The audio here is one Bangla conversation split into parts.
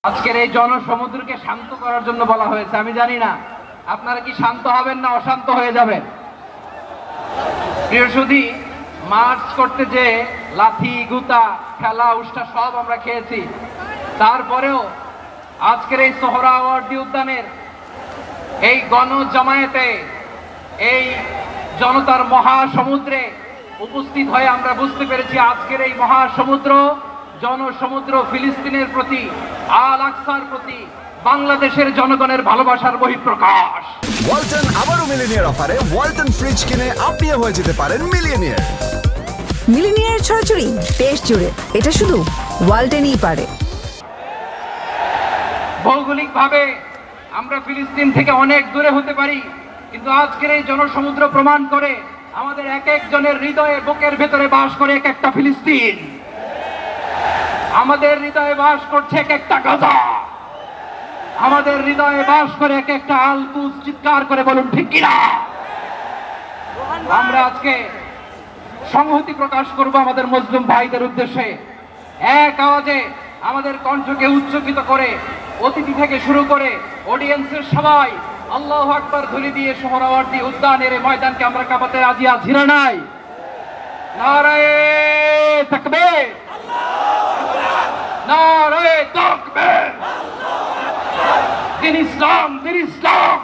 আজকের এই জনসমুদ্রকে শান্ত করার জন্য বলা হয়েছে। আমি জানি না আপনারা কি শান্ত হবেন না অশান্ত হয়ে যাবেন। প্রিয় সুধী, মার্চ করতে যে লাথি গুতা খেলা উষ্টা সব আমরা খেয়েছি, তারপরেও আজকের এই সোহরাওয়ার্দী উদ্যানের এই গণজমায়েতে, এই জনতার মহাসমুদ্রে উপস্থিত হয়ে আমরা বুঝতে পেরেছি আজকের এই মহাসমুদ্র, জনসমুদ্র ফিলিস্তিনের প্রতি, আল আকসার প্রতি বাংলাদেশের জনগণের ভালোবাসার বহিঃপ্রকাশ। ওয়ালটন আবারও মিলিনিয়ার অফারে ওয়ালটন ফ্রিজ কিনে আপনিও হয়ে যেতে পারেন মিলিয়নিয়ার। মিলিনিয়ার ছড়াছড়ি দেশ জুড়ে, এটা শুধু ওয়ালটনই পারে। ভৌগোলিকভাবে আমরা ফিলিস্তিন থেকে অনেক দূরে হতে পারি, কিন্তু আজকের এই জনসমুদ্র প্রমাণ করে আমাদের এক একজনের হৃদয়ে, বুকের ভেতরে বাস করে এক একটা ফিলিস্তিন। আমাদের হৃদয়ে বাস করছে এক একটা গাজা, আমাদের হৃদয়ে বাস করে এক একটা আল কুদস। চিৎকার করে বলুন ঠিক কিনা। আমরা আজকে সংহতি প্রকাশ করব আমাদের মুসলিম ভাইদের উদ্দেশ্যে। এক আওয়াজে আমাদের কণ্ঠকে উচ্চকিত করে অতিথি থেকে শুরু করে অডিয়েন্সের সবাই আল্লাহু আকবার ধ্বনি দিয়ে সোহরাওয়ার্দী উদ্যানের এই ময়দানকে আমরা কাঁপাতে রাজি আছি না নাই? নারায়ে তাকবীর, নারায়ে তাকবীর। দিন ইসলাম, দিন ইসলাম।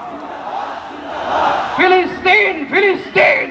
ফিলিস্তিন, ফিলিস্তিন।